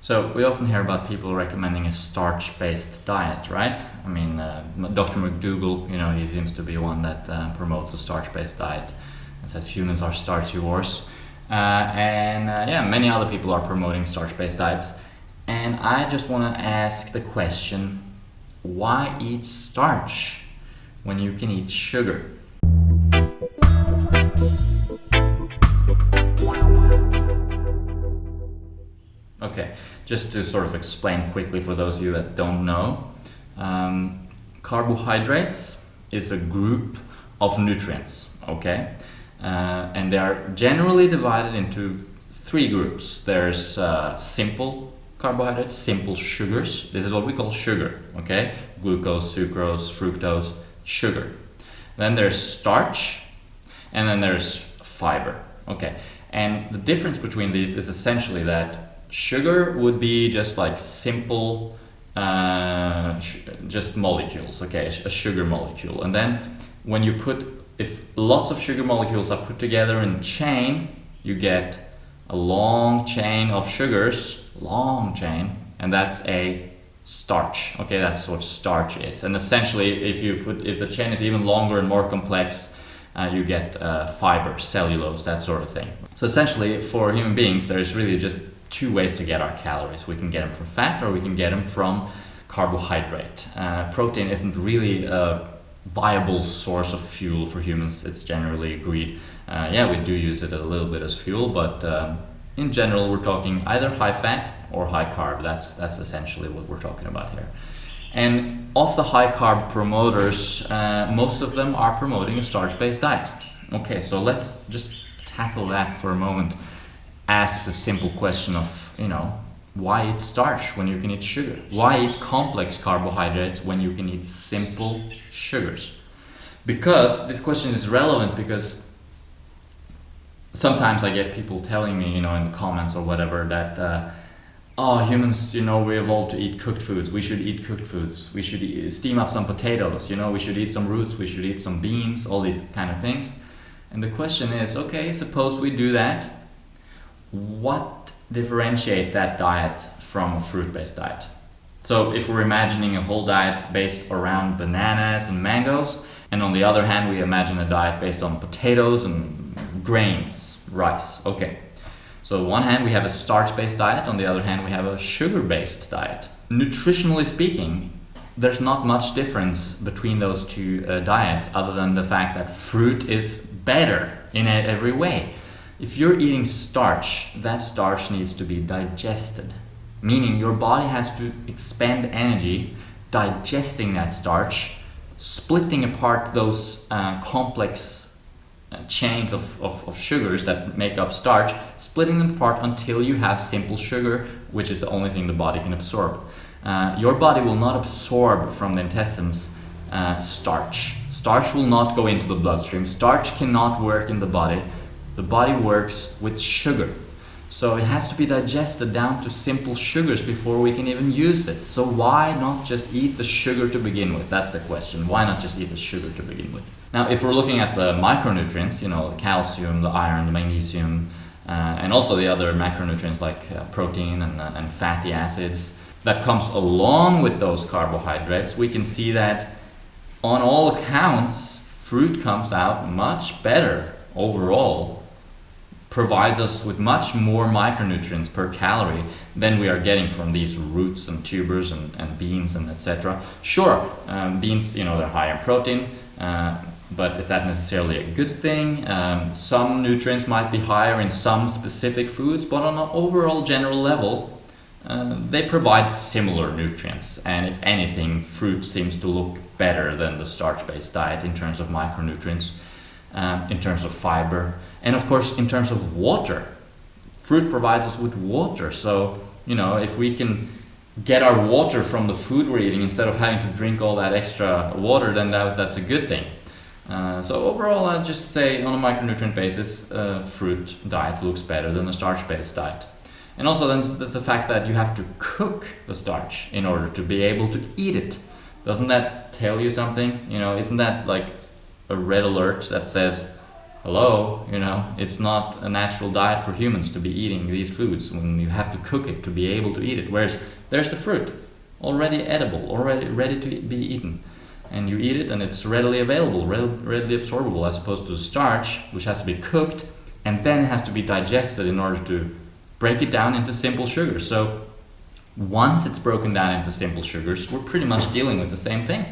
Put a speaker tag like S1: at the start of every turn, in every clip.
S1: So we often hear about people recommending a starch-based diet, right? I mean, Dr. McDougall, he seems to be one that promotes a starch-based diet and says humans are starchivores. Many other people are promoting starch-based diets. And I just want to ask the question, why eat starch when you can eat sugar? Okay, just to sort of explain quickly for those of you that don't know, carbohydrates is a group of nutrients, okay? And they are generally divided into three groups. There's simple carbohydrates, simple sugars. This is what we call sugar, okay? Glucose, sucrose, fructose, sugar. Then there's starch, and then there's fiber, okay? And the difference between these is essentially that sugar would be just like simple, just molecules, okay, a sugar molecule. And then when you if lots of sugar molecules are put together in a chain, you get a long chain of sugars, and that's a starch, okay, that's what starch is. And essentially, if the chain is even longer and more complex, you get fiber, cellulose, that sort of thing. So essentially, for human beings, there's really just two ways to get our calories. We can get them from fat, or we can get them from carbohydrate. Protein isn't really a viable source of fuel for humans. It's generally agreed. We do use it a little bit as fuel, but in general, we're talking either high fat or high carb. That's essentially what we're talking about here. And of the high carb promoters, most of them are promoting a starch-based diet. Okay, so let's just tackle that for a moment. Ask the simple question of, why eat starch when you can eat sugar? Why eat complex carbohydrates when you can eat simple sugars? Because this question is relevant because sometimes I get people telling me, in the comments or whatever, that humans, we evolved to eat cooked foods. We should eat cooked foods. We should steam up some potatoes. We should eat some roots. We should eat some beans. All these kind of things. And the question is, okay, suppose we do that. What differentiate that diet from a fruit-based diet? So if we're imagining a whole diet based around bananas and mangoes, and on the other hand we imagine a diet based on potatoes and grains, rice, okay. So on one hand we have a starch-based diet, on the other hand we have a sugar-based diet. Nutritionally speaking, there's not much difference between those two diets, other than the fact that fruit is better in every way. If you're eating starch, that starch needs to be digested, meaning your body has to expend energy digesting that starch, splitting apart those complex chains of sugars that make up starch, splitting them apart until you have simple sugar, which is the only thing the body can absorb. Your body will not absorb from the intestines starch. Starch will not go into the bloodstream. Starch cannot work in the body. The body works with sugar. So it has to be digested down to simple sugars before we can even use it. So why not just eat the sugar to begin with? That's the question. Why not just eat the sugar to begin with? Now, if we're looking at the micronutrients, the calcium, the iron, the magnesium, and also the other macronutrients like protein and fatty acids, that comes along with those carbohydrates, we can see that on all accounts, fruit comes out much better overall, provides us with much more micronutrients per calorie than we are getting from these roots and tubers and beans and etc. Sure, beans, they're high in protein, but is that necessarily a good thing? Some nutrients might be higher in some specific foods, but on an overall general level, they provide similar nutrients. And if anything, fruit seems to look better than the starch-based diet in terms of micronutrients, in terms of fiber, and of course in terms of water. Fruit provides us with water, so if we can get our water from the food we're eating instead of having to drink all that extra water, then that's a good thing. So overall, I'd just say on a micronutrient basis, fruit diet looks better than a starch-based diet. And also then there's the fact that you have to cook the starch in order to be able to eat it. Doesn't that tell you something? Isn't that like a red alert that says, hello, it's not a natural diet for humans to be eating these foods when you have to cook it to be able to eat it. Whereas there's the fruit, already edible, already ready to be eaten. And you eat it and it's readily available, readily absorbable, as opposed to the starch, which has to be cooked and then has to be digested in order to break it down into simple sugars. So once it's broken down into simple sugars, we're pretty much dealing with the same thing.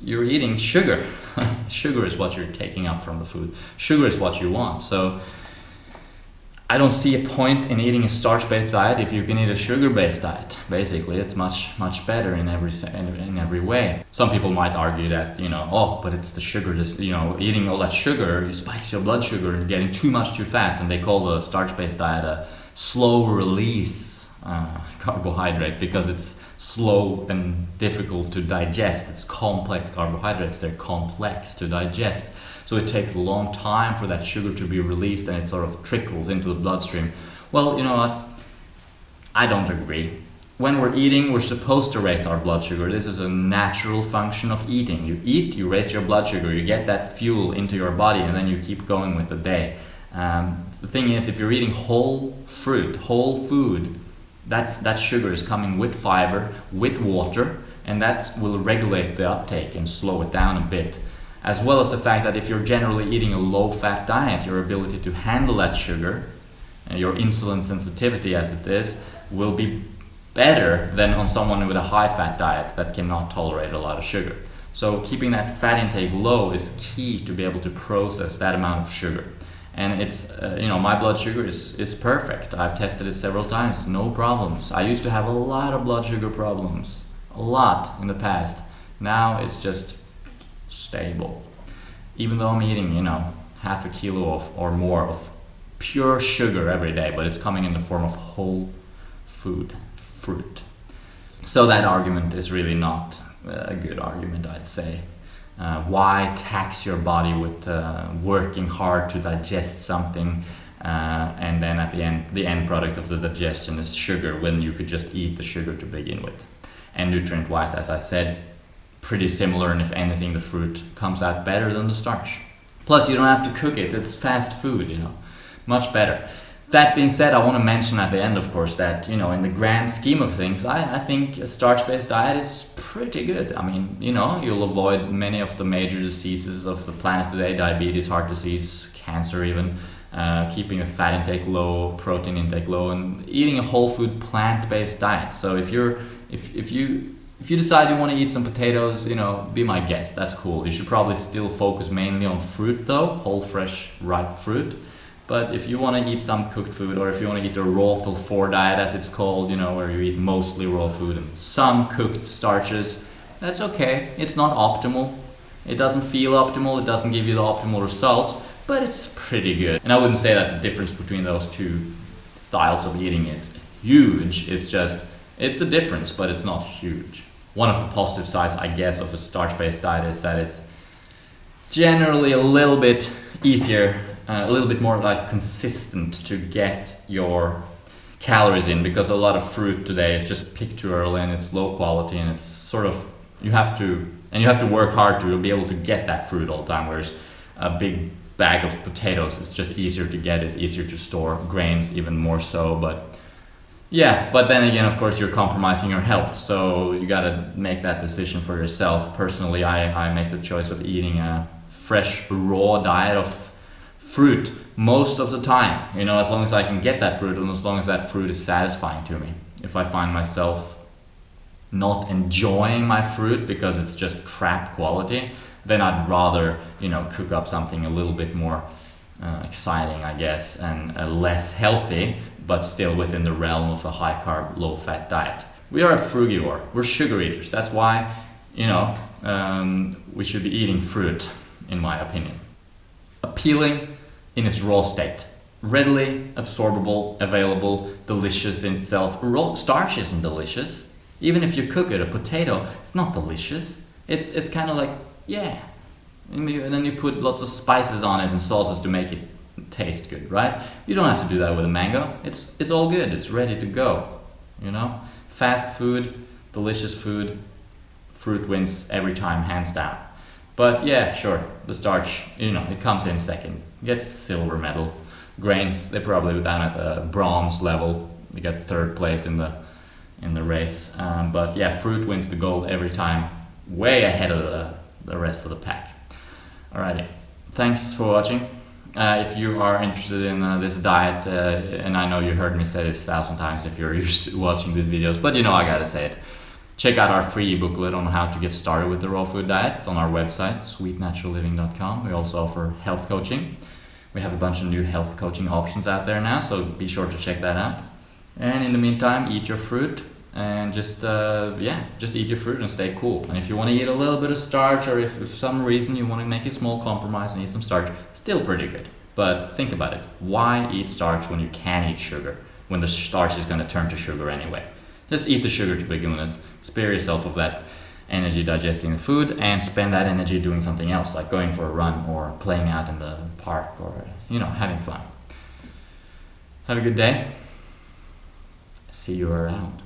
S1: You're eating sugar. Sugar is what you're taking up from the food. Sugar is what you want. So I don't see a point in eating a starch-based diet if you can eat a sugar-based diet. Basically, it's much better in every way. Some people might argue that, but it's the sugar, eating all that sugar, you spikes your blood sugar and getting too much too fast, and they call the starch-based diet a slow release carbohydrate because it's slow and difficult to digest. It's complex carbohydrates, they're complex to digest. So it takes a long time for that sugar to be released and it sort of trickles into the bloodstream. Well, you know what? I don't agree. When we're eating, we're supposed to raise our blood sugar. This is a natural function of eating. You eat, you raise your blood sugar, you get that fuel into your body, and then you keep going with the day. The thing is, if you're eating whole fruit, whole food, that sugar is coming with fiber, with water, and that will regulate the uptake and slow it down a bit. As well as the fact that if you're generally eating a low-fat diet, your ability to handle that sugar, your insulin sensitivity as it is, will be better than on someone with a high-fat diet that cannot tolerate a lot of sugar. So keeping that fat intake low is key to be able to process that amount of sugar. And it's, my blood sugar is perfect. I've tested it several times, no problems. I used to have a lot of blood sugar problems, a lot in the past. Now it's just stable. Even though I'm eating, half a kilo or more of pure sugar every day, but it's coming in the form of whole food, fruit. So that argument is really not a good argument, I'd say. Why tax your body with working hard to digest something and then at the end product of the digestion is sugar when you could just eat the sugar to begin with? And nutrient wise, as I said, pretty similar, and if anything the fruit comes out better than the starch. Plus you don't have to cook it, it's fast food, much better. That being said, I want to mention at the end, of course, that in the grand scheme of things, I think a starch-based diet is pretty good. I mean, you'll avoid many of the major diseases of the planet today: diabetes, heart disease, cancer even, keeping a fat intake low, protein intake low, and eating a whole food plant-based diet. So if you decide you want to eat some potatoes, be my guest, that's cool. You should probably still focus mainly on fruit though, whole, fresh, ripe fruit. But if you want to eat some cooked food, or if you want to eat a raw till 4 diet as it's called, where you eat mostly raw food and some cooked starches, that's okay. It's not optimal. It doesn't feel optimal, it doesn't give you the optimal results, but it's pretty good. And I wouldn't say that the difference between those two styles of eating is huge. It's a difference, but it's not huge. One of the positive sides, I guess, of a starch-based diet is that it's generally a little bit easier, a little bit more consistent to get your calories in, because a lot of fruit today is just picked too early and it's low quality, and it's sort of, you have to work hard to be able to get that fruit all the time, whereas a big bag of potatoes is just easier to get, it's easier to store, grains even more so. But then again, of course, you're compromising your health, so you gotta make that decision for yourself. Personally, I make the choice of eating a fresh, raw diet of fruit most of the time, as long as I can get that fruit and as long as that fruit is satisfying to me. If I find myself not enjoying my fruit because it's just crap quality, then I'd rather, cook up something a little bit more exciting, I guess, and less healthy, but still within the realm of a high carb, low fat diet. We are a frugivore, we're sugar eaters. That's why, we should be eating fruit, in my opinion. Appealing in its raw state, readily absorbable, available, delicious in itself. Raw starch isn't delicious. Even if you cook it, a potato, it's not delicious. It's kind of like, and then you put lots of spices on it and sauces to make it taste good, right? You don't have to do that with a mango. It's all good, it's ready to go, Fast food, delicious food, fruit wins every time, hands down. But yeah, sure, the starch, it comes in second. Gets silver medal. Grains, they're probably down at the bronze level. They get third place in the race. But yeah, fruit wins the gold every time, way ahead of the rest of the pack. Alrighty, thanks for watching. If you are interested in this diet, and I know you heard me say this 1,000 times if you're used to watching these videos, but I gotta say it. Check out our free booklet on how to get started with the raw food diet. It's on our website, sweetnaturalliving.com. We also offer health coaching. We have a bunch of new health coaching options out there now, so be sure to check that out. And in the meantime, eat your fruit and just eat your fruit and stay cool. And if you want to eat a little bit of starch, or if for some reason you want to make a small compromise and eat some starch, still pretty good. But think about it. Why eat starch when you can eat sugar, when the starch is going to turn to sugar anyway? Just eat the sugar to begin with. Spare yourself of that energy digesting the food and spend that energy doing something else, like going for a run or playing out in the park or having fun. Have a good day. See you around.